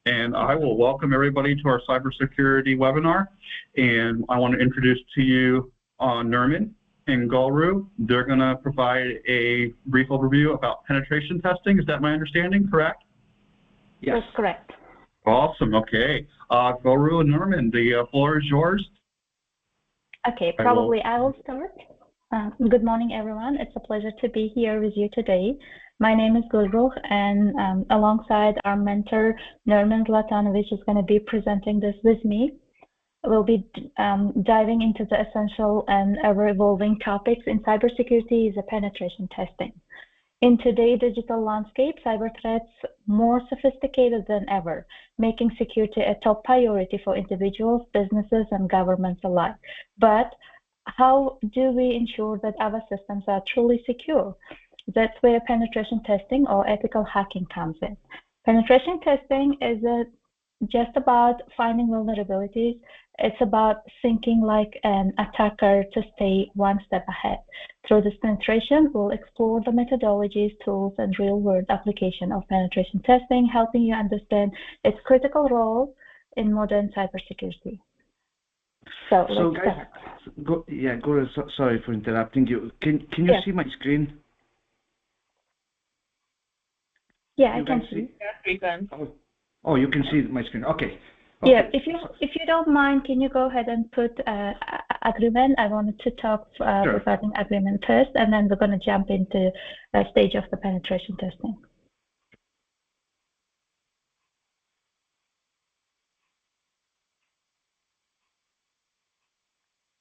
And I will welcome everybody to our cybersecurity webinar. And I want to introduce to you Nermin and Gulruh. They're going to provide a brief overview about penetration testing. Is that my understanding, correct? Yes. That's correct. Awesome. Okay. Gulruh and Nermin, the floor is yours. Okay, probably I will start. Good morning, everyone. It's a pleasure to be here with you today. My name is Gulruh, and alongside our mentor, Nermin Gulruh, is going to be presenting this with me. We'll be diving into the essential and ever-evolving topics in cybersecurity is penetration testing. In today's digital landscape, cyber threats more sophisticated than ever, making security a top priority for individuals, businesses, and governments alike. But how do we ensure that our systems are truly secure? That's where penetration testing or ethical hacking comes in. Penetration testing is just about finding vulnerabilities. It's about thinking like an attacker to stay one step ahead. Through this penetration, we'll explore the methodologies, tools, and real-world application of penetration testing, helping you understand its critical role in modern cybersecurity. So let's guys, start. Sorry for interrupting you. Can you see my screen? Yeah, I can see. Yes, we can. Oh, you can see my screen. Okay. Yeah, if you don't mind, can you go ahead and put agreement? I wanted to talk Sure. regarding agreement first, and then we're going to jump into a stage of the penetration testing.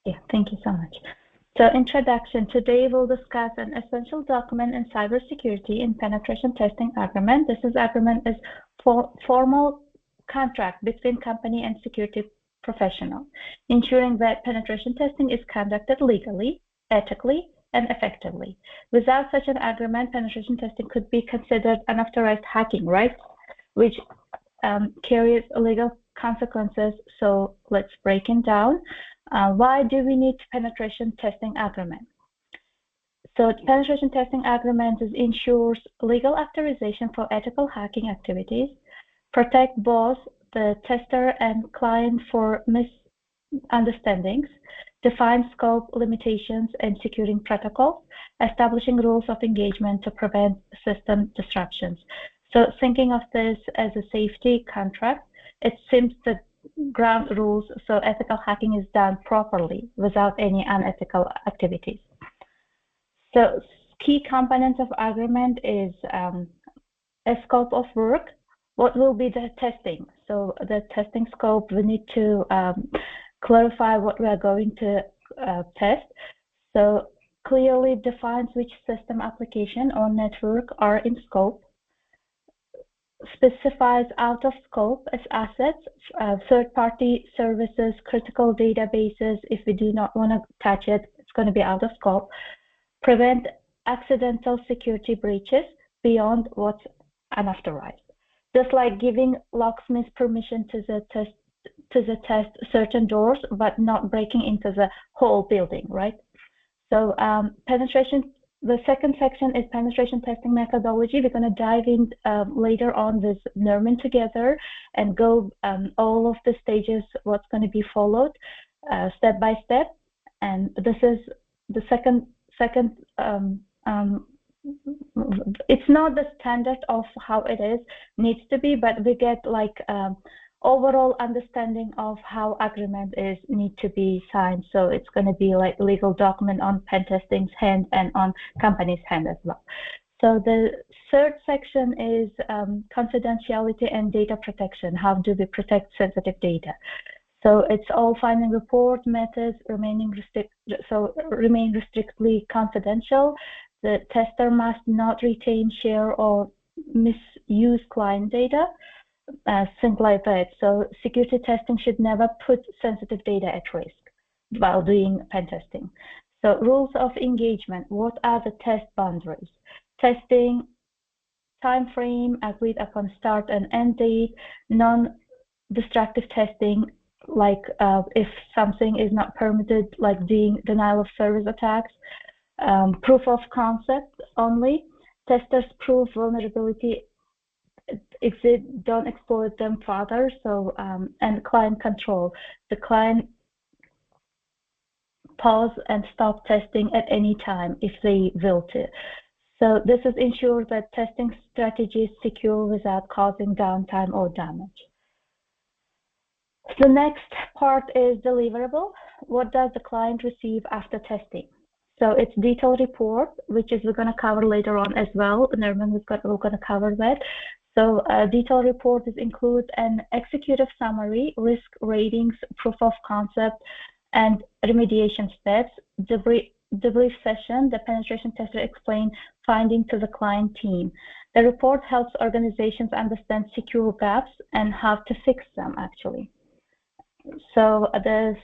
Yeah, thank you so much. So introduction, today we'll discuss an essential document in cybersecurity in penetration testing agreement. This agreement is formal contract between company and security professional, ensuring that penetration testing is conducted legally, ethically, and effectively. Without such an agreement, penetration testing could be considered unauthorized hacking, right? Which carries legal consequences. So let's break it down. Why do we need penetration testing agreement? So penetration testing agreement ensures legal authorization for ethical hacking activities, protect both the tester and client for misunderstandings, define scope, limitations, and securing protocols, establishing rules of engagement to prevent system disruptions. So thinking of this as a safety contract, it seems the ground rules so ethical hacking is done properly without any unethical activities. So key components of agreement is a scope of work. What will be the testing? So the testing scope, we need to clarify what we are going to test. So clearly defines which system application or network are in scope, specifies out of scope as assets, third-party services, critical databases. If we do not want to touch it, it's going to be out of scope. Prevent accidental security breaches beyond what's unauthorized. Just like giving locksmith permission to test certain doors, but not breaking into the whole building, right? So penetration. The second section is penetration testing methodology. We're going to dive in later on with Nermin together and go all of the stages, what's going to be followed step by step. And this is the second it's not the standard of how it is, needs to be, but we get like overall understanding of how agreement need to be signed. So it's going to be like legal document on pen testing's hand and on company's hand as well. So the third section is confidentiality and data protection. How do we protect sensitive data? So it's all finding report methods remain strictly confidential. The tester must not retain, share, or misuse client data. Things like that. So security testing should never put sensitive data at risk while doing pen testing. So rules of engagement. What are the test boundaries? Testing time frame agreed upon start and end date. Non-destructive testing, like if something is not permitted, like doing denial of service attacks. Proof of concept only. Testers prove vulnerability exit, don't exploit them further. So, and client control. The client pause and stop testing at any time if they will to. So this is ensure that testing strategy is secure without causing downtime or damage. The next part is deliverable. What does the client receive after testing? So it's detailed report, which is we're going to cover later on as well. Nermin, we're going to cover that. So detailed report is include an executive summary, risk ratings, proof of concept, and remediation steps. Debrief session, the penetration tester explain finding to the client team. The report helps organizations understand secure gaps and how to fix them actually. So the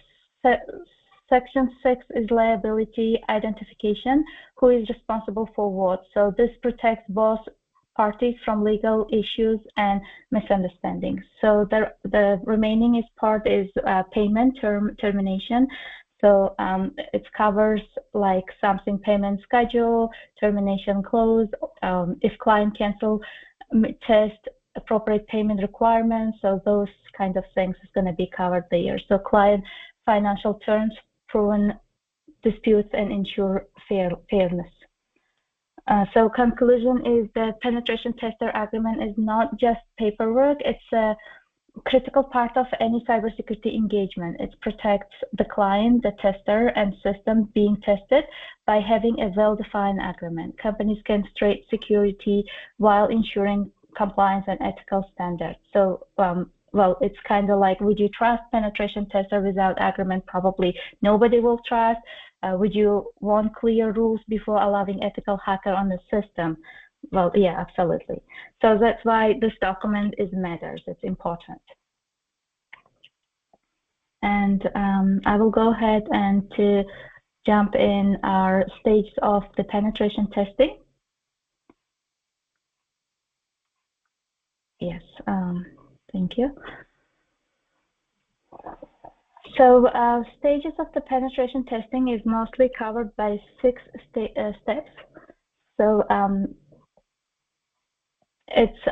Section 6 is liability identification, who is responsible for what. So this protects both parties from legal issues and misunderstandings. So the remaining part is payment termination. So it covers like something payment schedule, termination clause, if client cancel test, appropriate payment requirements. So those kind of things is going to be covered there. So client financial terms, proven disputes, and ensure fairness. So conclusion is that penetration tester agreement is not just paperwork, it's a critical part of any cybersecurity engagement. It protects the client, the tester, and system being tested by having a well-defined agreement. Companies can straight security while ensuring compliance and ethical standards. So, well, it's kind of like, would you trust penetration tester without agreement? Probably nobody will trust. Would you want clear rules before allowing ethical hacker on the system? Well, yeah, absolutely. So that's why this document matters. It's important. And I will go ahead and to jump in our stages of the penetration testing. Yes, thank you. So stages of the penetration testing is mostly covered by 6 steps. So it's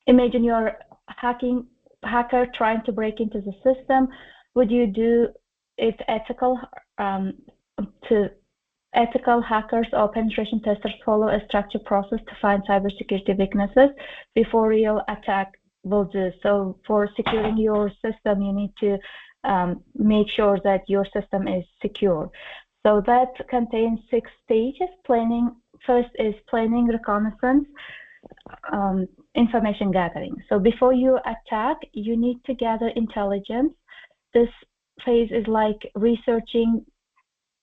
imagine you're hacker trying to break into the system. Would you do it ethical? Ethical hackers or penetration testers follow a structured process to find cybersecurity weaknesses before real attack will do. So for securing your system, you need to make sure that your system is secure. So that contains 6 stages. Planning, first is planning, reconnaissance, information gathering. So before you attack, you need to gather intelligence. This phase is like researching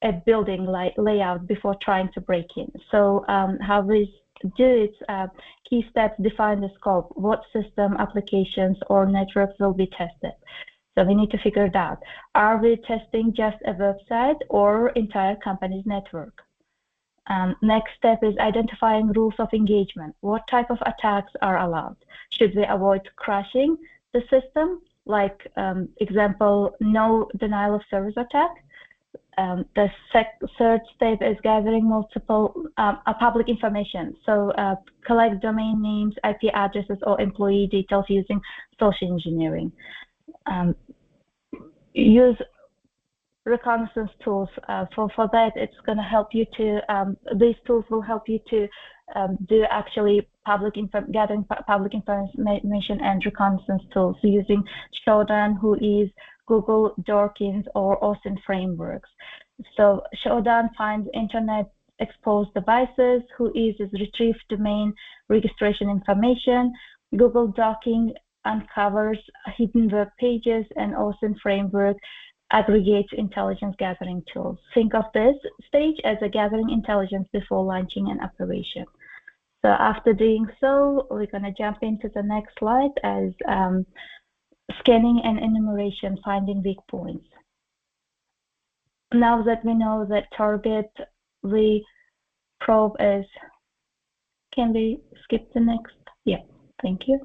a building layout before trying to break in. So how we do it, key steps define the scope, what system, applications, or networks will be tested. So we need to figure it out. Are we testing just a website or entire company's network? Next step is identifying rules of engagement. What type of attacks are allowed? Should we avoid crashing the system? Like example, no denial of service attack. The third step is gathering multiple public information. So collect domain names, IP addresses, or employee details using social engineering. Use reconnaissance tools. For that, it's going to help you to, these tools will help you to do actually gathering public information and reconnaissance tools using Shodan, who is Google, Dorkins, or OSINT frameworks. So Shodan finds internet exposed devices, who is retrieve domain registration information. Google Docking uncovers hidden web pages, and OSINT framework aggregates intelligence gathering tools. Think of this stage as a gathering intelligence before launching an operation. So after doing so, we're going to jump into the next slide as scanning and enumeration, finding weak points. Now that we know that target we probe is, can we skip the next? Yeah, thank you.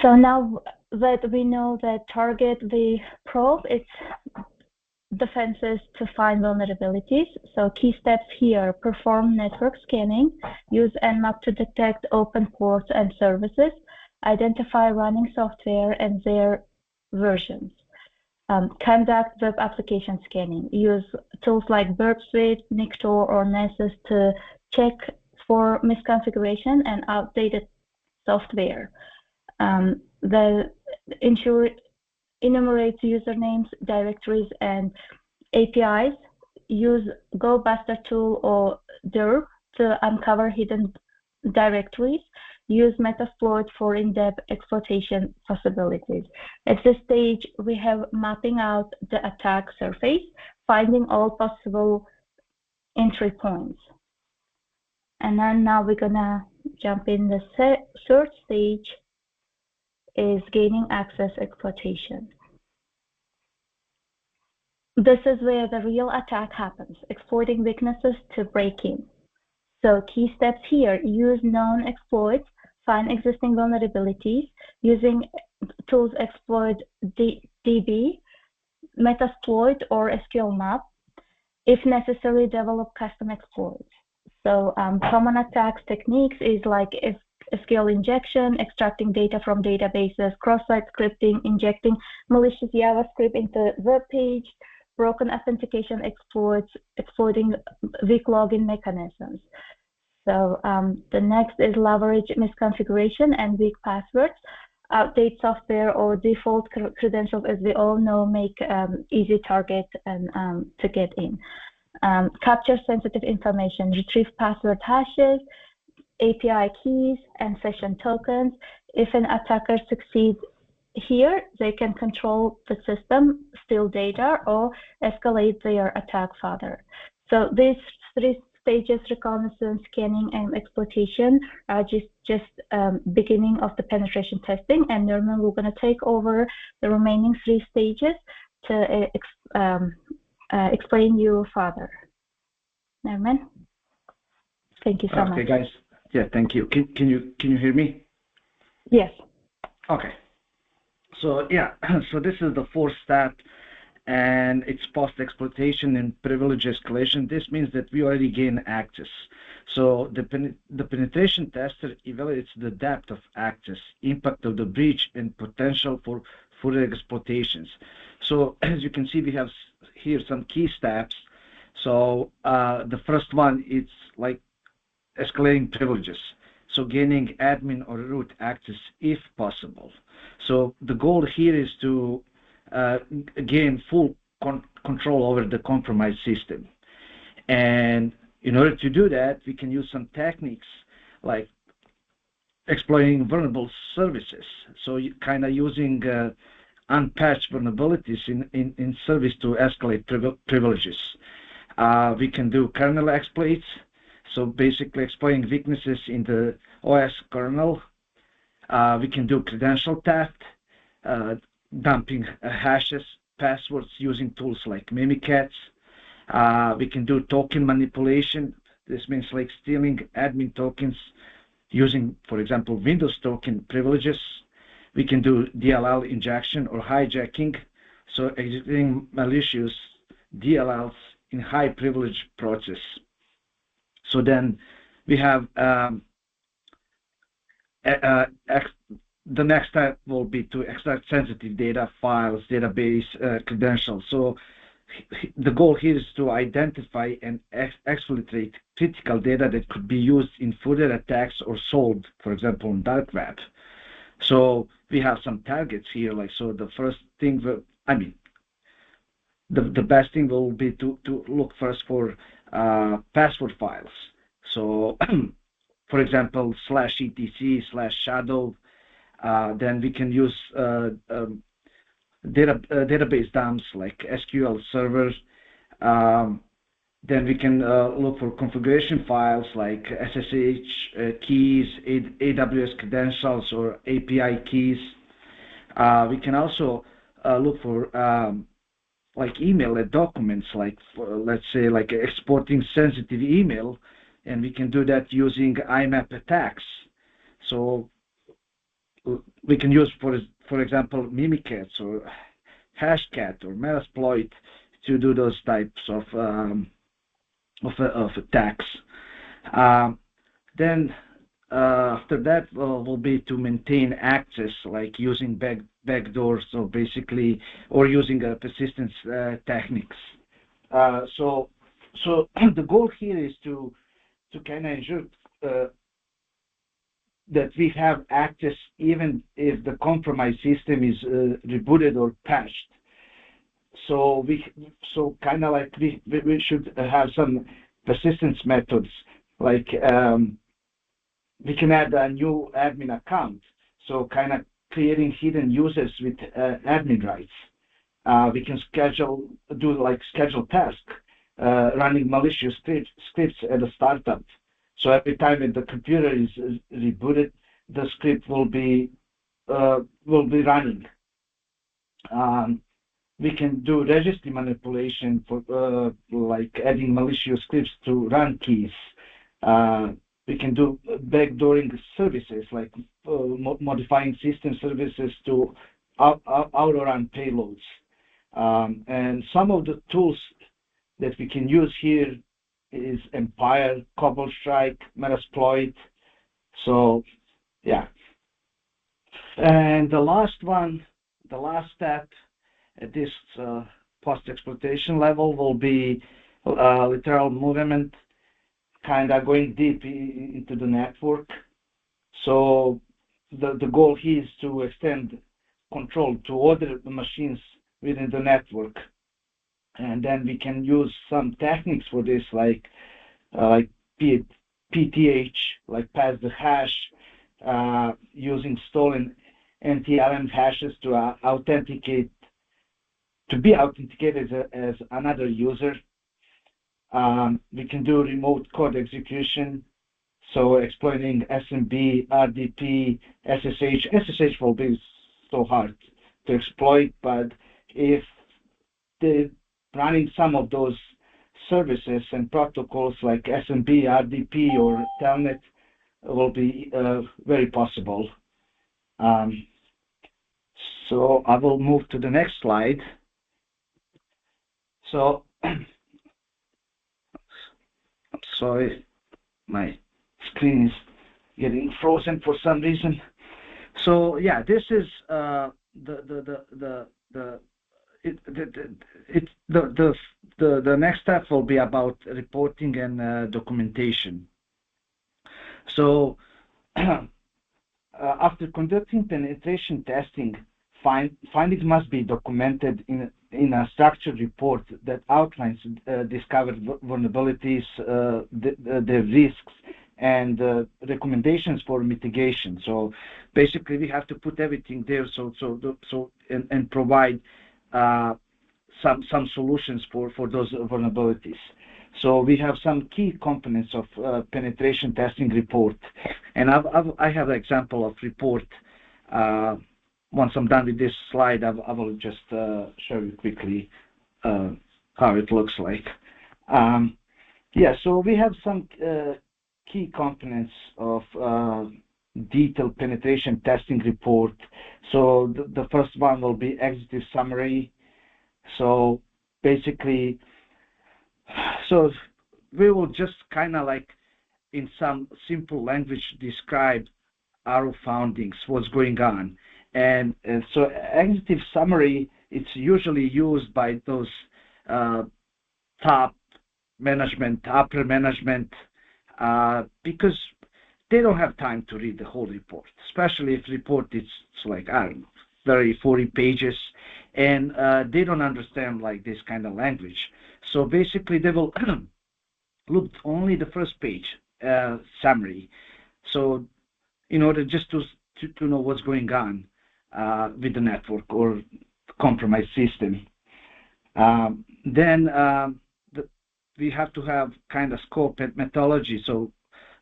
So now that we know that target we probe, it's defenses to find vulnerabilities. So key steps here: perform network scanning, use Nmap to detect open ports and services, identify running software and their versions. Conduct web application scanning. Use tools like Burp Suite, Niktor, or Nessus to check for misconfiguration and outdated software. Enumerate usernames, directories, and APIs. Use GoBuster tool or DERB to uncover hidden directories. Use Metasploit for in-depth exploitation possibilities. At this stage, we have mapping out the attack surface, finding all possible entry points. And then now we're gonna jump in the third stage is gaining access exploitation. This is where the real attack happens, exploiting weaknesses to break in. So key steps here: use known exploits, find existing vulnerabilities, using tools exploit DB, Metasploit, or SQL map. If necessary, develop custom exploits. So common attacks techniques is like SQL injection, extracting data from databases, cross-site scripting, injecting malicious JavaScript into web page, broken authentication exploits, exploiting weak login mechanisms. So the next is leverage misconfiguration and weak passwords. Outdate software or default credentials, as we all know, make easy target and to get in. Capture sensitive information, retrieve password hashes, API keys, and session tokens. If an attacker succeeds here, they can control the system, steal data, or escalate their attack further. So these three stages, reconnaissance, scanning, and exploitation, are just beginning of the penetration testing. And Nermin, we're going to take over the remaining three stages to explain you further. Nermin, thank you so much. Okay, guys. Yeah, thank you. Can you hear me? Yes. Okay. So yeah, so this is the fourth step, and it's post-exploitation and privilege escalation. This means that we already gain access. So the penetration tester evaluates the depth of access, impact of the breach, and potential for further exploitations. So as you can see, we have here some key steps. So the first one is like escalating privileges. So gaining admin or root access if possible. So the goal here is to gain full control over the compromised system. And in order to do that, we can use some techniques like exploiting vulnerable services. So kind of using unpatched vulnerabilities in service to escalate privileges. We can do kernel exploits. So basically exploiting weaknesses in the OS kernel. We can do credential theft, dumping hashes, passwords using tools like Mimikatz. We can do token manipulation. This means like stealing admin tokens using, for example, Windows token privileges. We can do DLL injection or hijacking. So executing malicious DLLs in high privilege process. So then we have the next step will be to extract sensitive data, files, database, credentials. So the goal here is to identify and exfiltrate critical data that could be used in further attacks or sold, for example, on dark web. So we have some targets here. Like, so the first thing, the best thing will be to look first for password files. So, for example, /etc/shadow. Then we can use database dumps like SQL servers. Then we can look for configuration files like SSH keys, AWS credentials, or API keys. We can also look for like email documents, like let's say like exporting sensitive email, and we can do that using IMAP attacks. So we can use, for example, Mimikatz or Hashcat or Metasploit to do those types of attacks. Then after that will be to maintain access, like using backdoors, or basically, or using persistence techniques. So the goal here is to kind of ensure that we have access even if the compromised system is rebooted or patched. So kind of like we should have some persistence methods, like we can add a new admin account, so kind of creating hidden users with admin rights. We can schedule task, running malicious scripts at a startup. So every time that the computer is rebooted, the script will be running. We can do registry manipulation for like adding malicious scripts to run keys. We can do backdooring services, like modifying system services to auto-run payloads. And some of the tools that we can use here is Empire, CobbleStrike, Metasploit. So yeah. And the last step at this post-exploitation level will be lateral movement, kind of going deep into the network. So the goal here is to extend control to other machines within the network. And then we can use some techniques for this, like PTH, like pass the hash, using stolen NTLM hashes to authenticate, to be authenticated as another user. We can do remote code execution, so exploiting SMB, RDP, SSH. SSH will be so hard to exploit, but if the running some of those services and protocols like SMB, RDP, or Telnet will be very possible. So I will move to the next slide. So I'm sorry, my screen is getting frozen for some reason. So yeah, this is the next step will be about reporting and documentation. So after conducting penetration testing, findings must be documented in a structured report that outlines discovered vulnerabilities, the risks, and recommendations for mitigation. So basically, we have to put everything there, and provide some solutions for those vulnerabilities. So we have some key components of penetration testing report, and I have an example of report. Once I'm done with this slide, I will just show you quickly how it looks like. Yeah, so we have some key components of detailed penetration testing report. So the first one will be executive summary. So basically, so we will just kind of like in some simple language describe our findings, what's going on. And so executive summary, it's usually used by those top management, upper management, because they don't have time to read the whole report, especially if report is like, I don't know, 30, 40 pages, and they don't understand like this kind of language. So basically they will look only the first page, summary. So in order just to know what's going on with the network or compromised system. Then we have to have kind of scope and methodology. So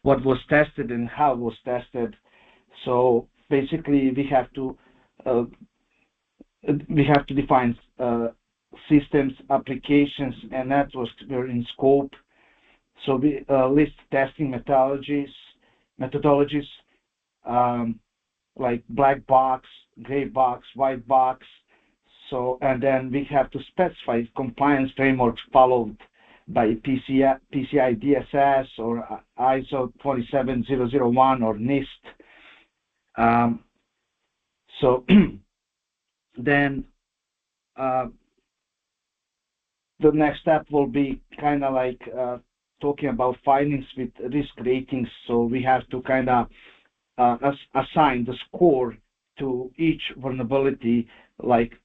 what was tested and how it was tested. So basically we have to define systems, applications, and networks were in scope. So we list testing methodologies, like black box, gray box, white box. So, and then we have to specify compliance frameworks followed by PCI DSS or ISO 27001 or NIST. So then the next step will be kind of like talking about findings with risk ratings. So we have to kind of assign the score to each vulnerability, like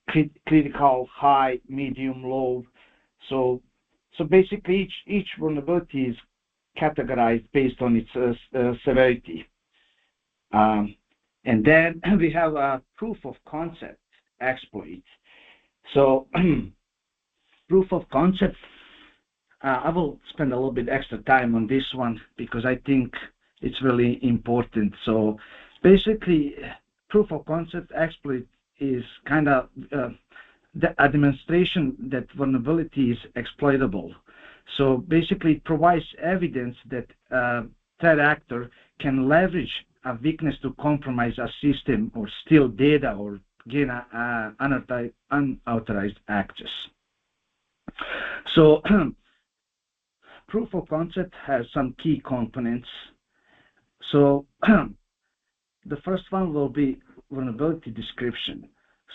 critical, high, medium, low. So basically each vulnerability is categorized based on its severity. And then we have a proof of concept exploit. So proof of concept, I will spend a little bit extra time on this one because I think it's really important. So basically, proof of concept exploit is kind of a demonstration that vulnerability is exploitable. So basically, it provides evidence that threat actor can leverage a weakness to compromise a system or steal data or gain unauthorized access. So proof of concept has some key components. So the first one will be vulnerability description.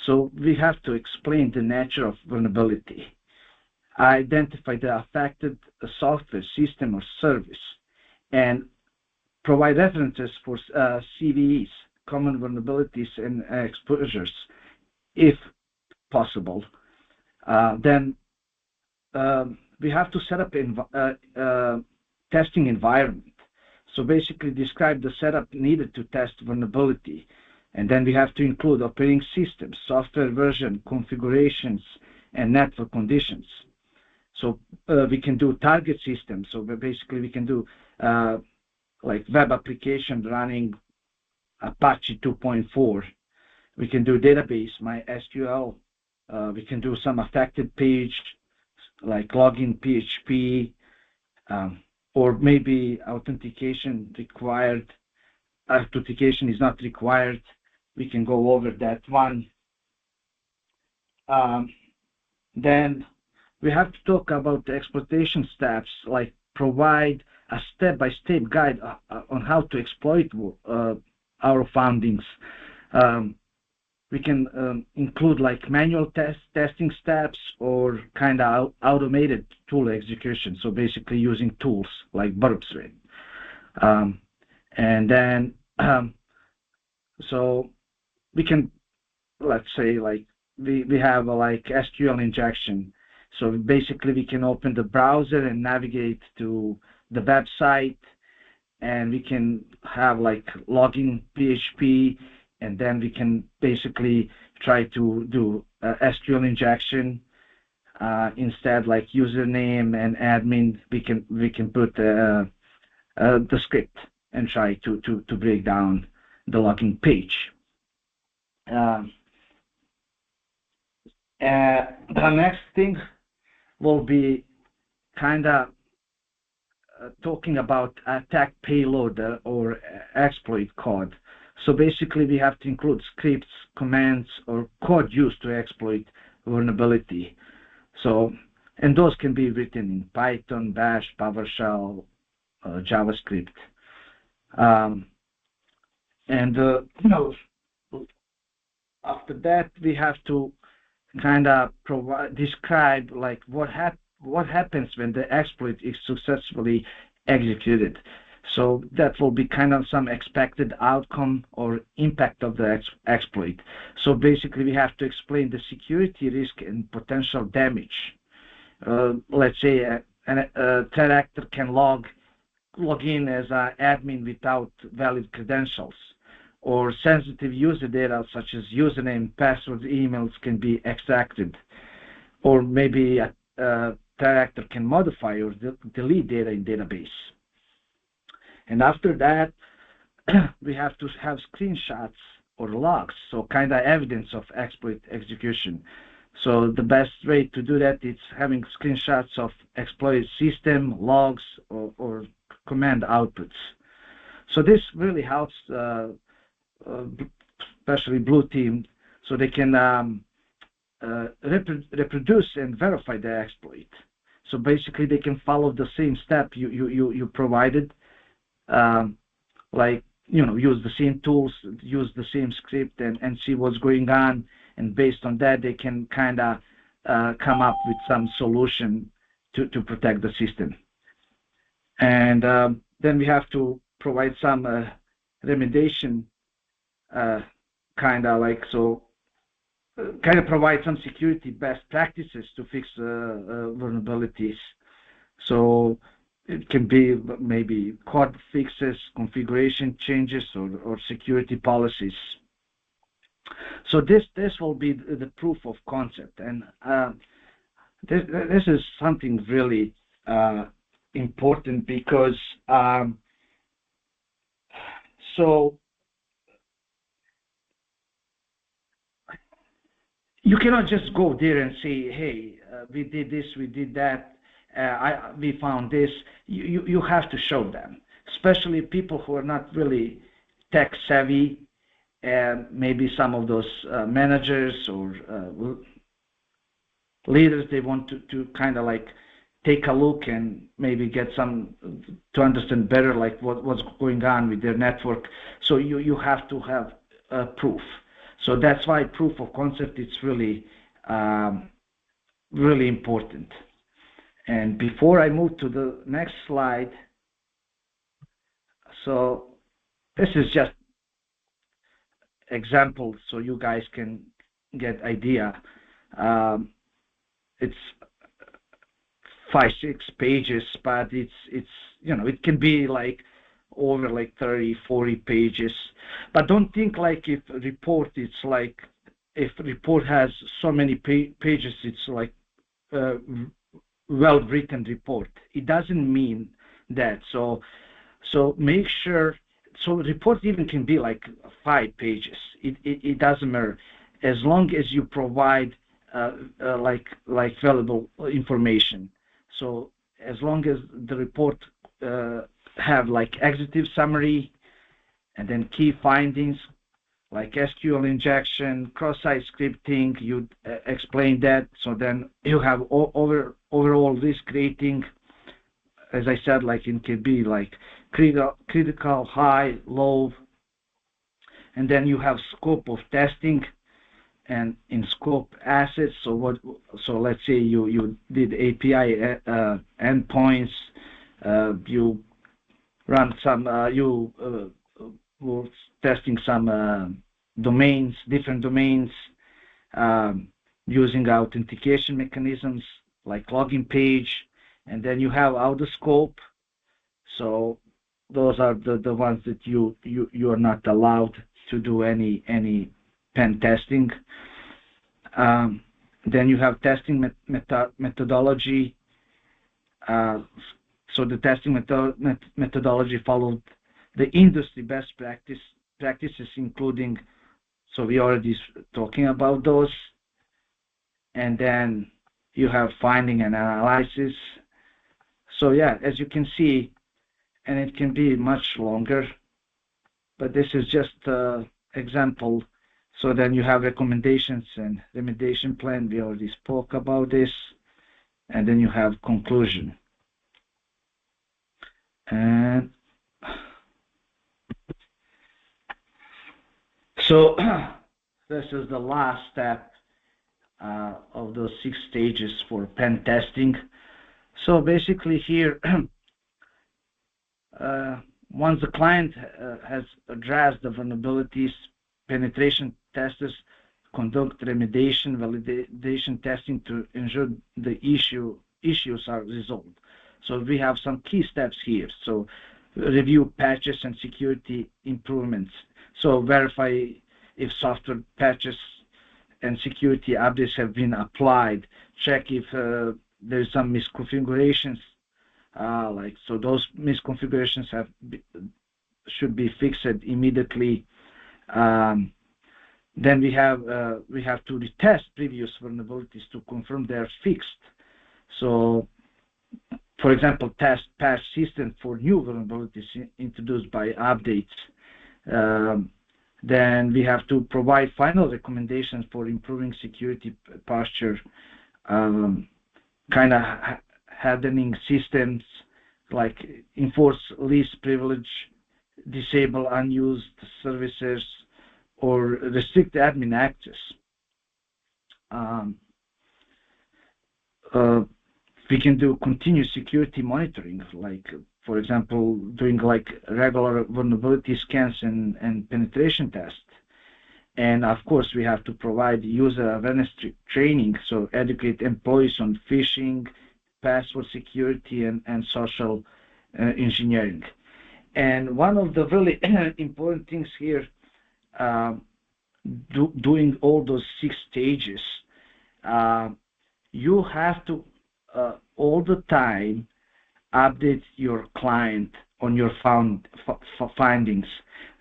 So we have to explain the nature of vulnerability, identify the affected software, system, or service, and provide references for CVEs, common vulnerabilities and exposures, if possible. Then we have to set up a testing environment. So basically describe the setup needed to test vulnerability. And then we have to include operating systems, software version, configurations, and network conditions. So we can do target systems. So basically we can do like web application running Apache 2.4. We can do database, MySQL. We can do some affected page, like login PHP, or maybe authentication required. Authentication is not required. We can go over that one. Then we have to talk about the exploitation steps, like provide a step-by-step guide on how to exploit our findings. We can include like manual testing steps or kind of automated tool execution. So basically using tools like burp thread. And then, so we can, let's say like we have a like SQL injection. So basically we can open the browser and navigate to the website, and we can have like login PHP, and then we can basically try to do SQL injection. Instead, like username and admin, we can put the script and try to break down the login page. The next thing will be kind of talking about attack payload or exploit code. So basically we have to include scripts, commands, or code used to exploit vulnerability. So, and those can be written in Python, Bash, PowerShell, JavaScript. After that we have to kind of describe like what happens when the exploit is successfully executed. So that will be kind of some expected outcome or impact of the exploit. So basically we have to explain the security risk and potential damage. Let's say a threat actor can log in as an admin without valid credentials, or sensitive user data such as username, password, emails can be extracted, or maybe a threat actor can modify or delete data in database. And after that, we have to have screenshots or logs, so kind of evidence of exploit execution. So the best way to do that is having screenshots of exploit system, logs, or command outputs. So this really helps, especially blue team, so they can reproduce and verify the exploit. So basically, they can follow the same step you provided, like use the same tools, use the same script, and see what's going on. And based on that, they can kind of come up with some solution to protect the system. And then we have to provide some remediation, kind of provide some security best practices to fix vulnerabilities. So it can be maybe code fixes, configuration changes, or security policies. So this will be the proof of concept, and this is something really important because so you cannot just go there and say, hey, we did this, we did that, we found this. You have to show them, especially people who are not really tech savvy, and maybe some of those managers or leaders, they want to kind of like take a look and maybe get some to understand better like what's going on with their network. So you have to have proof. So that's why proof of concept is really really important. And before I move to the next slide, so this is just example so you guys can get idea. It's 5-6 pages, but it's it can be like over like 30-40 pages. But don't think like if a report it's like if a report has so many pages it's like well written report. It doesn't mean that. So make sure. So report even can be like 5 pages. It doesn't matter as long as you provide like valuable information. So as long as the report have like executive summary and then key findings like SQL injection, cross-site scripting, you explain that. So then you have overall risk rating. As I said, like it can be like critical, high, low, and then you have scope of testing and in scope assets. So let's say you did API endpoints, you run some you were testing some domains, different domains, using authentication mechanisms like login page, and then you have out the scope. So those are the ones that you are not allowed to do any pen testing. Then you have testing methodology. So the testing methodology followed the industry best practices, including, so we already talking about those. And then you have finding and analysis. So yeah, as you can see, and it can be much longer, but this is just an example. So then you have recommendations and remediation plan. We already spoke about this. And then you have conclusion. And so this is the last step of those 6 stages for pen testing. So basically here, once the client has addressed the vulnerabilities, penetration testers conduct remediation, validation testing to ensure the issues are resolved. So we have some key steps here. So review patches and security improvements. So verify if software patches and security updates have been applied. Check if there's some misconfigurations. So those misconfigurations should be fixed immediately. Then we have to retest previous vulnerabilities to confirm they're fixed. So, for example, test patch system for new vulnerabilities introduced by updates. Then we have to provide final recommendations for improving security posture, kind of hardening systems, like enforce least privilege, disable unused services, or restrict admin access. We can do continuous security monitoring, like, for example, doing like regular vulnerability scans and penetration tests. And of course, we have to provide user awareness training, so educate employees on phishing, password security, and social engineering. And one of the really important things here, doing all those 6 stages, you have to all the time update your client on your findings,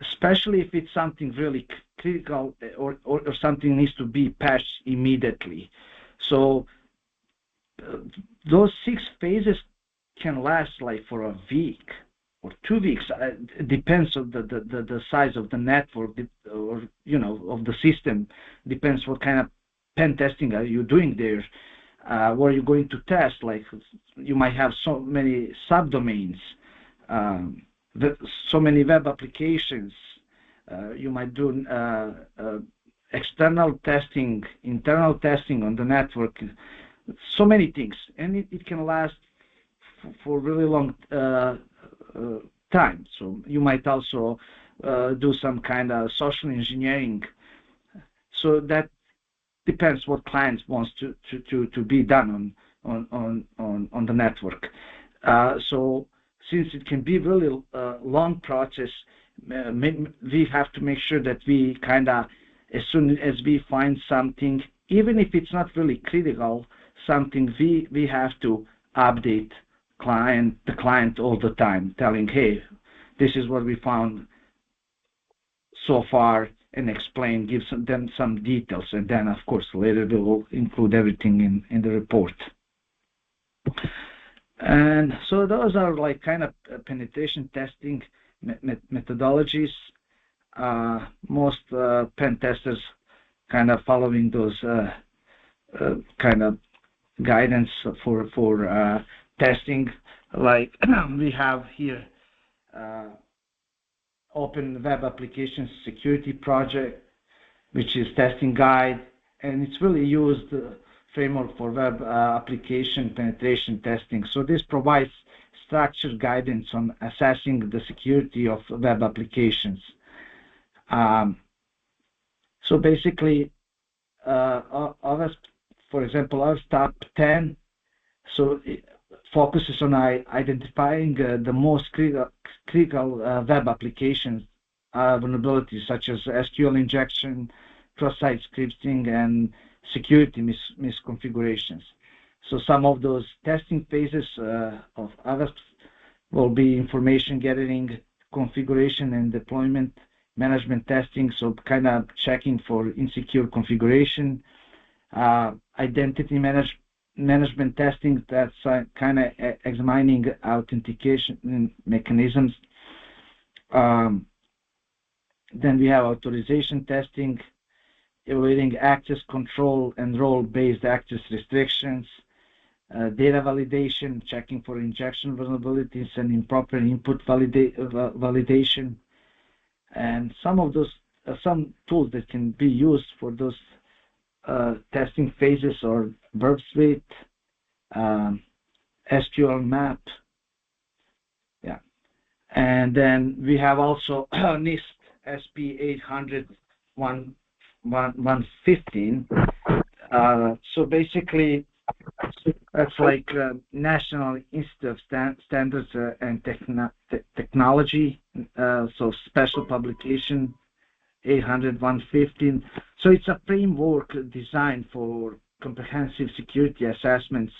especially if it's something really critical or something needs to be patched immediately. So those 6 phases can last like for a week or 2 weeks. It depends on the size of the network, or of the system. Depends what kind of pen testing are you doing there. What are you going to test? Like, you might have so many subdomains, so many web applications. You might do external testing, internal testing on the network, so many things, and it can last for really long time. So you might also do some kind of social engineering. So that depends what client wants to be done on the network. So since it can be really long process, we have to make sure that we kind of, as soon as we find something, even if it's not really critical, something, we have to update the client all the time, telling, hey, this is what we found so far, and explain, give them some details, and then of course later we will include everything in the report. And so those are like kind of penetration testing methodologies. Most pen testers kind of following those kind of guidance for testing. Like we have here Open Web Application Security Project, which is testing guide, and it's really used framework for web application penetration testing. So this provides structured guidance on assessing the security of web applications. So basically, for example, our top 10, so it focuses on identifying the most critical web applications vulnerabilities, such as SQL injection, cross-site scripting, and security misconfigurations. So some of those testing phases of others will be information gathering, configuration and deployment, management testing, so kind of checking for insecure configuration, identity management testing, that's kind of examining authentication mechanisms. Then we have authorization testing, evaluating access control and role-based access restrictions, data validation, checking for injection vulnerabilities and improper input validation. And some of those, some tools that can be used for those testing phases are Burp Suite, SQL Map, yeah. And then we have also NIST SP 800-115. So basically, that's like National Institute of Standards and Technology, so special publication 800-115. So it's a framework designed for comprehensive security assessments,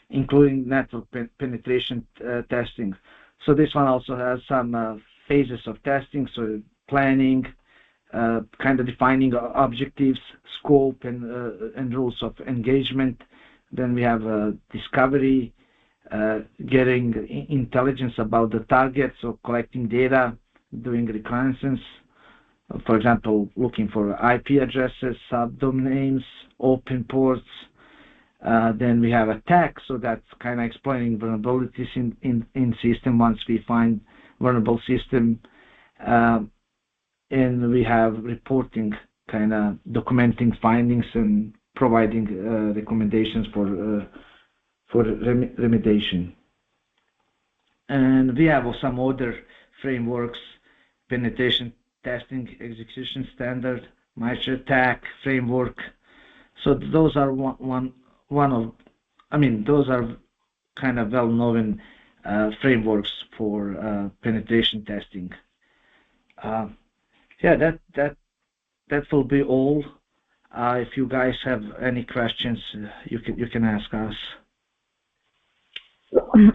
including network penetration testing. So this one also has some phases of testing, so planning, kind of defining objectives, scope, and rules of engagement. Then we have discovery, getting intelligence about the target, so collecting data, doing reconnaissance, For example, looking for IP addresses, subdomains, open ports. Then we have attack, so that's kind of explaining vulnerabilities in system once we find vulnerable system. And we have reporting, kind of documenting findings and providing recommendations for remediation. And we have some other frameworks: penetration testing, execution standard, MITRE ATT&CK framework. So those are those are kind of well-known frameworks for penetration testing. Yeah, that will be all. If you guys have any questions, you can ask us.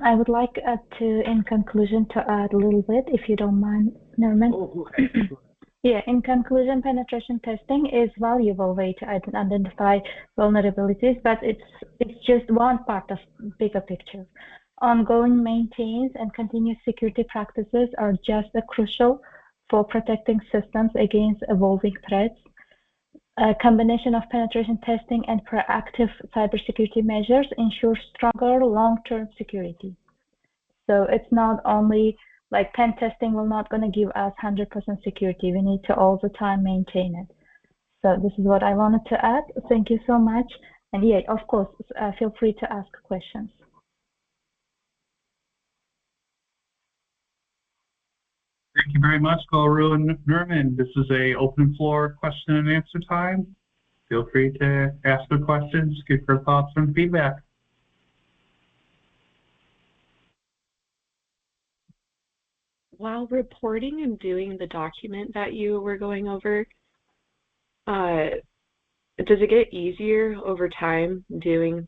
I would like in conclusion, to add a little bit, if you don't mind, Nermin. Oh, okay. Yeah, in conclusion, penetration testing is a valuable way to identify vulnerabilities, but it's just one part of bigger picture. Ongoing maintenance and continuous security practices are just as crucial for protecting systems against evolving threats. A combination of penetration testing and proactive cybersecurity measures ensures stronger long-term security. So it's not only like pen testing will not going to give us 100% security. We need to all the time maintain it. So this is what I wanted to add. Thank you so much. And yeah, of course, feel free to ask questions. Thank you very much, Gulruh and Nermin. This is a open floor question and answer time. Feel free to ask your questions, give your thoughts and feedback. While reporting and doing the document that you were going over, does it get easier over time doing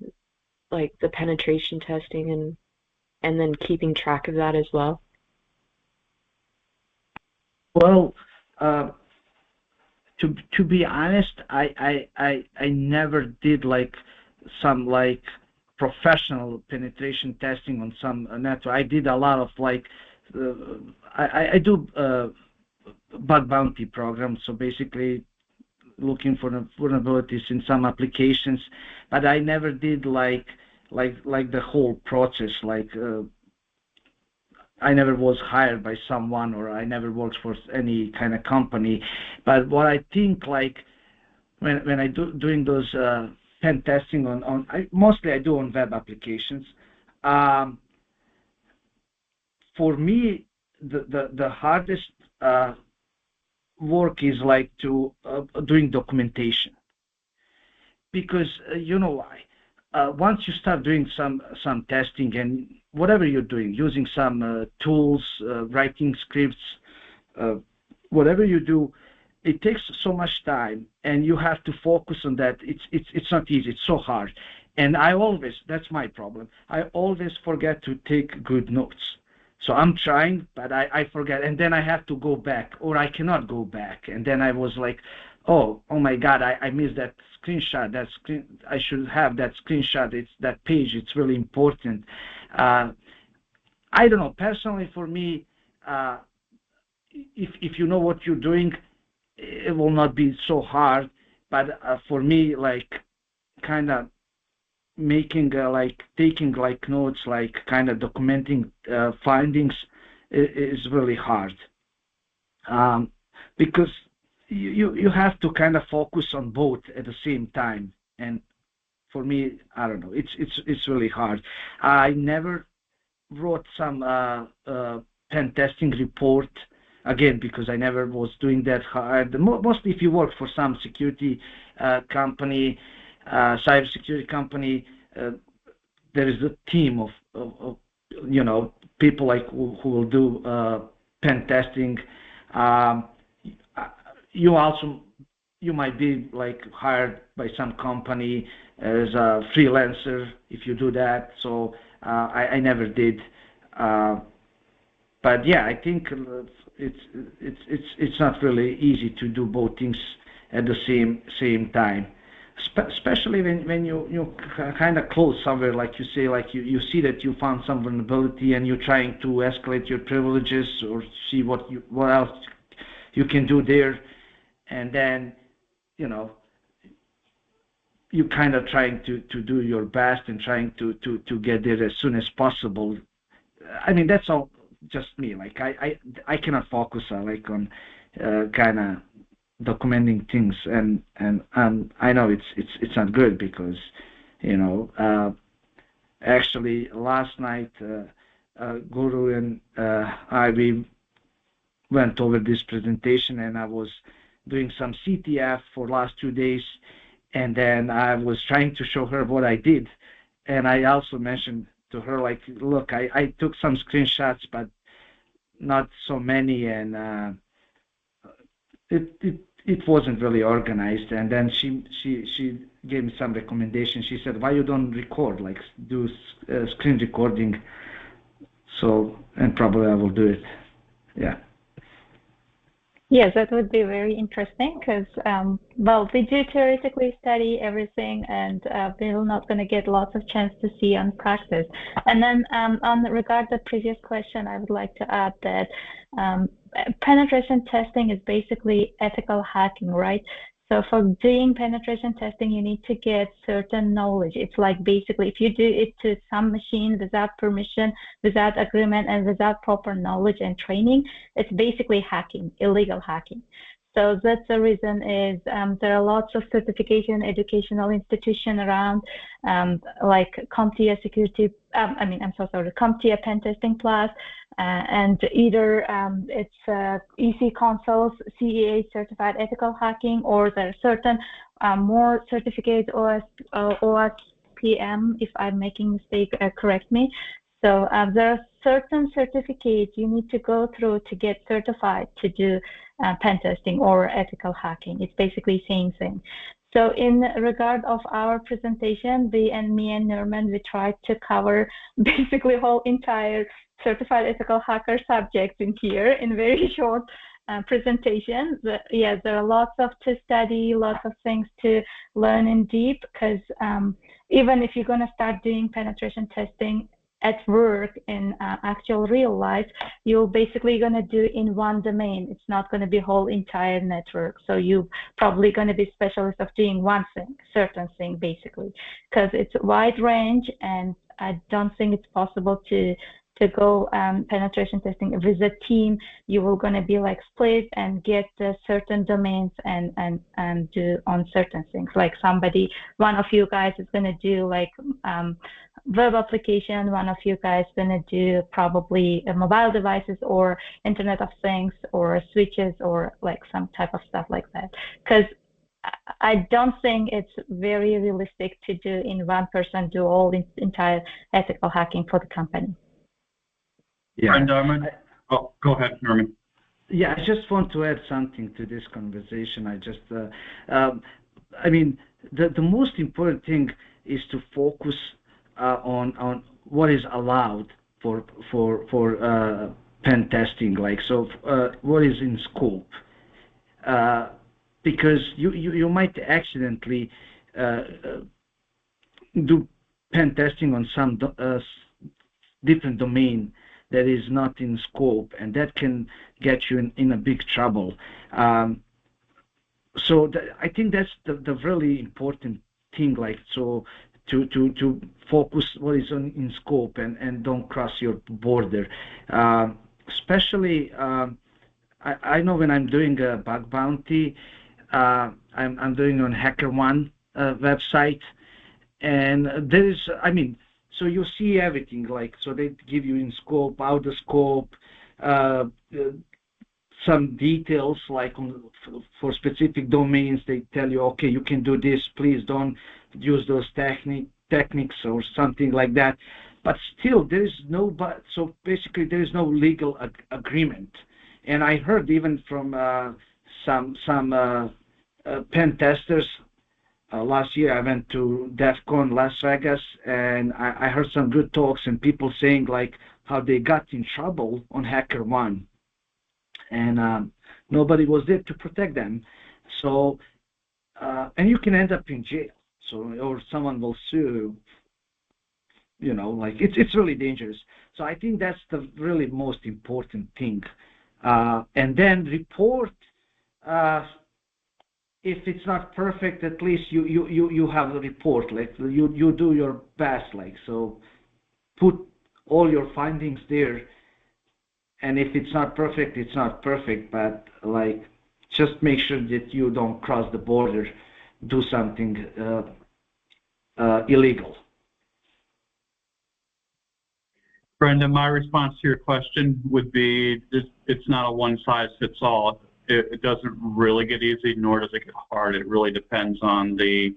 like the penetration testing and then keeping track of that as well? Well, to be honest, I never did like some like professional penetration testing on some network. I did a lot of like I do bug bounty programs, so basically looking for vulnerabilities in some applications, but I never did like the whole process. Like I never was hired by someone, or I never worked for any kind of company. But what I think, like when I doing those pen testing on mostly I do on web applications. For me, the hardest work is like doing documentation, because you know why. Once you start doing some testing and whatever you're doing, using some tools, writing scripts, whatever you do, it takes so much time, and you have to focus on that. It's not easy. It's so hard, and that's my problem. I always forget to take good notes. So I'm trying, but I forget, and then I have to go back, or I cannot go back, and then I was like, oh my God, I missed that screenshot. I should have that screenshot. It's that page. It's really important. I don't know. Personally, for me, if you know what you're doing, it will not be so hard. But for me, like kind of making like taking like notes, like kind of documenting findings is really hard, because you have to kind of focus on both at the same time. And for me, I don't know, it's really hard. I never wrote some pen testing report, again, because I never was doing that hard. Mostly if you work for some security company, cybersecurity company, there is a team of people like who will do pen testing. You might be like hired by some company as a freelancer if you do that. So I never did. But yeah, I think it's not really easy to do both things at the same time. Especially when you kind of close somewhere, like you say, like you see that you found some vulnerability and you're trying to escalate your privileges or see what else you can do there, and then you kind of trying to do your best and trying to get there as soon as possible. I mean, that's all just me. Like I cannot focus on kind of documenting things, and I know it's not good because actually last night Guru and we went over this presentation, and I was doing some CTF for last 2 days, and then I was trying to show her what I did, and I also mentioned to her, like, look, I took some screenshots, but not so many, and it wasn't really organized. And then she gave me some recommendations. She said, why you don't record, like do screen recording? So, and probably I will do it. Yeah. Yes, that would be very interesting because, well, we do theoretically study everything, and we're not going to get lots of chance to see on practice. And then on regard the previous question, I would like to add that penetration testing is basically ethical hacking, right? So for doing penetration testing, you need to get certain knowledge. It's like basically if you do it to some machine without permission, without agreement, and without proper knowledge and training, it's basically hacking, illegal hacking. So that's the reason is there are lots of certification educational institutions around, like CompTIA Security, CompTIA PenTesting Plus, and either it's EC Consoles, CEA Certified Ethical Hacking, or there are certain more certificates, OSPM, if I'm making mistake, correct me. So there are certain certificates you need to go through to get certified to do pen testing or ethical hacking. It's basically same thing. So in regard of our presentation, me and Nermin, we tried to cover basically whole entire certified ethical hacker subjects in here in very short presentation. Yeah, there are lots of to study, lots of things to learn in deep, because even if you're going to start doing penetration testing at work in actual real life, you're basically going to do in one domain. It's not going to be whole entire network. So you're probably going to be specialist of doing one thing, certain thing, basically, because it's a wide range, and I don't think it's possible to go penetration testing with a team. You will going to be like split and get certain domains and do on certain things. Like one of you guys is going to do like web application, one of you guys going to do probably mobile devices or Internet of Things or switches or like some type of stuff like that. Because I don't think it's very realistic to do in one person do all the entire ethical hacking for the company. Yeah. And go ahead, Nermin. Yeah, I just want to add something to this conversation. I mean, the most important thing is to focus on what is allowed for pen testing. Like, so what is in scope? Because you might accidentally do pen testing on some different domain that is not in scope, and that can get you in a big trouble. So I think that's the really important thing, like, so to focus what is in scope and don't cross your border. Especially, I know when I'm doing a bug bounty, I'm doing on HackerOne website, and there is, so you see everything, like, so they give you in scope, out of scope, some details, like for specific domains, they tell you, okay, you can do this, please don't use those techniques or something like that. But still, there is so basically there is no legal agreement. And I heard even from some pen testers. Last year I went to DEF CON Las Vegas, and I heard some good talks and people saying like how they got in trouble on HackerOne, and nobody was there to protect them. So, and you can end up in jail. So, or someone will sue you. Like it's really dangerous. So I think that's the really most important thing and then report. If it's not perfect, at least you have a report. Like you do your best. Like so, put all your findings there. And if it's not perfect, it's not perfect. But like, just make sure that you don't cross the border, do something illegal. Brenda, my response to your question would be it's not a one-size-fits-all. It doesn't really get easy, nor does it get hard. It really depends on the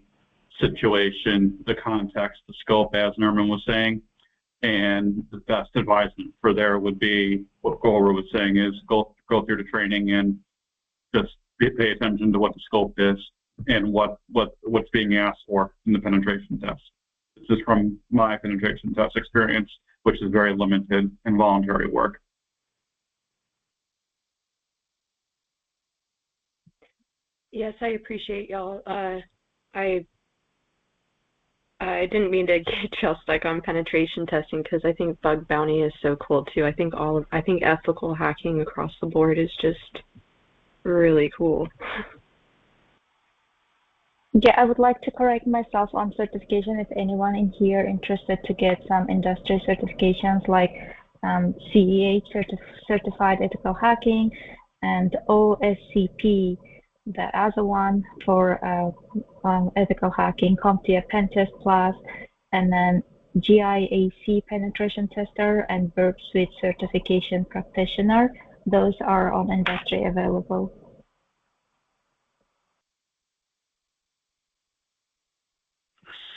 situation, the context, the scope, as Nermin was saying. And the best advisement for there would be what Gulruh was saying is go through the training and just pay attention to what the scope is and what's being asked for in the penetration test. This is from my penetration test experience, which is very limited in voluntary work. Yes, I appreciate y'all. I didn't mean to get y'all stuck on penetration testing because I think bug bounty is so cool too. I think ethical hacking across the board is just really cool. Yeah, I would like to correct myself on certification. If anyone in here interested to get some industry certifications like CEH, Certified Ethical Hacking, and OSCP, the other one for ethical hacking, CompTIA Pentest Plus, and then GIAC Penetration Tester and Burp Suite Certification Practitioner. Those are on industry available.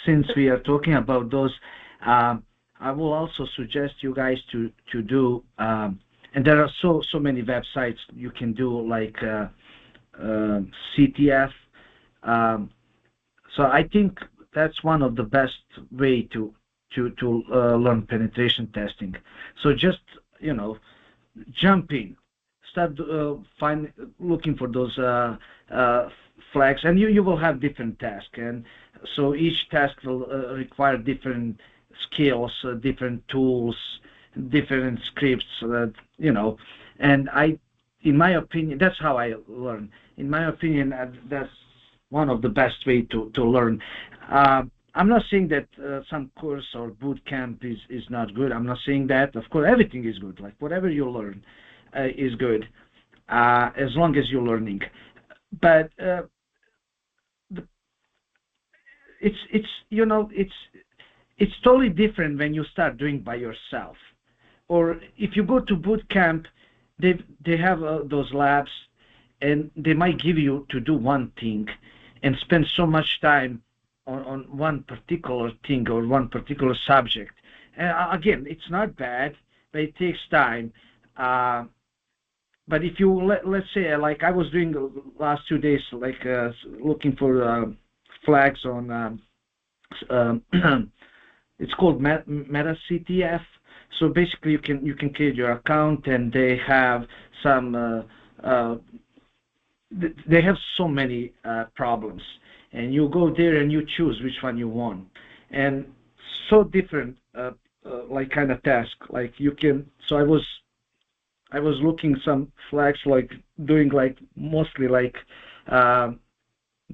Since we are talking about those, I will also suggest you guys to do, and there are so many websites you can do, like CTF. So I think that's one of the best way to learn penetration testing. So just jump in, start looking for those flags, and you will have different tasks, and so each task will require different skills, different tools, different scripts, and in my opinion, that's how I learn. In my opinion, that's one of the best way to learn. I'm not saying that some course or boot camp is not good. I'm not saying that. Of course, everything is good. Like whatever you learn is good, as long as you're learning. But it's totally different when you start doing by yourself, or if you go to boot camp, they have those labs, and they might give you to do one thing, and spend so much time on one particular thing or one particular subject. And again, it's not bad, but it takes time. But if you let's say, like I was doing the last 2 days, like looking for flags on it's called Meta CTF. So basically, you can create your account, and they have some they have so many problems, and you go there and you choose which one you want, and so different like kind of task. Like you can. So I was looking some flags, like doing like mostly like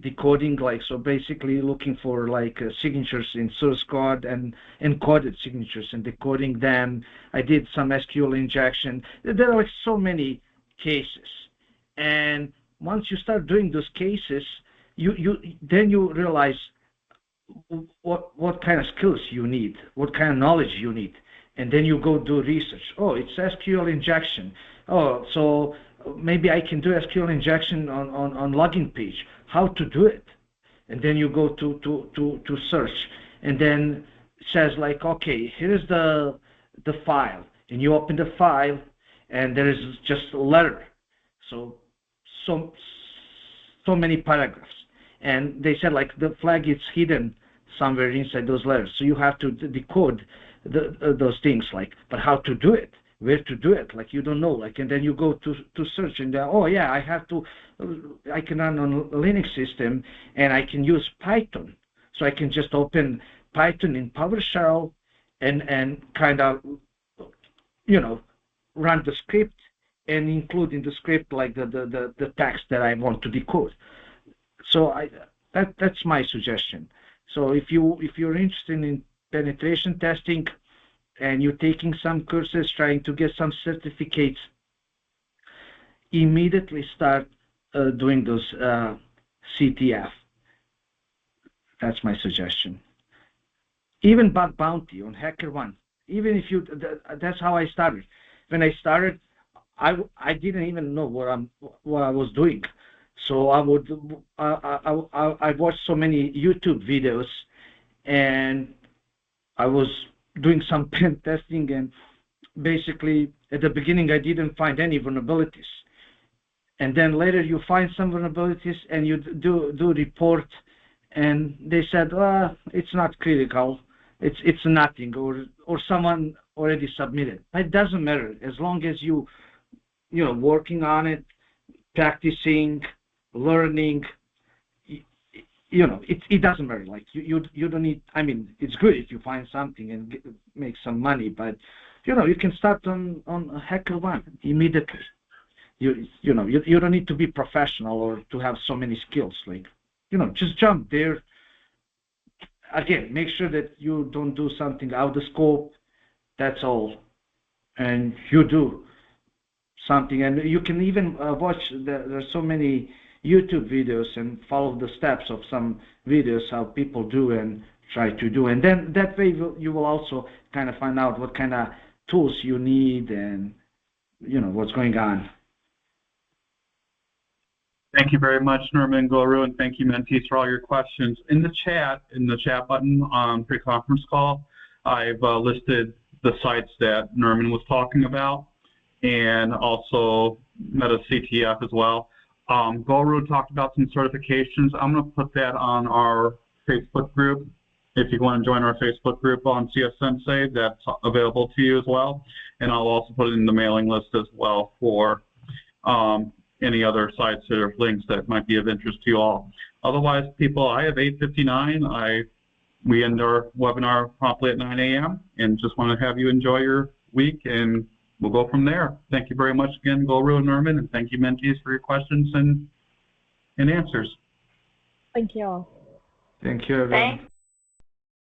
decoding, like so basically looking for like signatures in source code and encoded signatures and decoding them. I did some SQL injection. There are like so many cases, and once you start doing those cases, then you realize what kind of skills you need, what kind of knowledge you need, and then you go do research. Oh, it's SQL injection. Oh, so maybe I can do SQL injection on login page. How to do it? And then you go to search, and then it says like, okay, here's the file, and you open the file, and there is just a letter. So many paragraphs, and they said like the flag is hidden somewhere inside those letters, so you have to decode those things, like, but how to do it, where to do it, like you don't know, like, and then you go to search, and oh yeah, I can run on a Linux system, and I can use Python, so I can just open Python in PowerShell and kind of run the script, and include in the script like the text that I want to decode. So that's my suggestion. So if you're interested in penetration testing and you're taking some courses, trying to get some certificates, immediately start doing those CTF. That's my suggestion. Even bug bounty on HackerOne. Even if you, that's how I started. When I started, I didn't even know what I was doing. So I watched so many YouTube videos, and I was doing some pen testing, and basically at the beginning I didn't find any vulnerabilities. And then later you find some vulnerabilities and you do report, and they said, it's not critical, it's nothing, or someone already submitted. It doesn't matter as long as you working on it, practicing, learning. It doesn't matter. Like you don't need. I mean, it's good if you find something and make some money, but you can start on HackerOne immediately. You don't need to be professional or to have so many skills. Like just jump there. Again, make sure that you don't do something out of scope. That's all, and you do something. And you can even watch. There's so many YouTube videos and follow the steps of some videos how people do and try to do, and then that way you will also kind of find out what kind of tools you need and what's going on. Thank you very much, Nermin Gulruh, and thank you, mentees, for all your questions. In the chat button on pre-conference call, I've listed the sites that Nermin was talking about, and also Meta CTF as well. Gulruh talked about some certifications. I'm going to put that on our Facebook group. If you want to join our Facebook group on CS-Sensei, that's available to you as well. And I'll also put it in the mailing list as well for any other sites or links that might be of interest to you all. Otherwise, people, I have 8:59. We end our webinar promptly at 9 a.m. and just want to have you enjoy your week, and we'll go from there. Thank you very much again, Gulruh and Nermin, and thank you, mentees, for your questions and answers. Thank you all. Thank you, everyone. Thanks.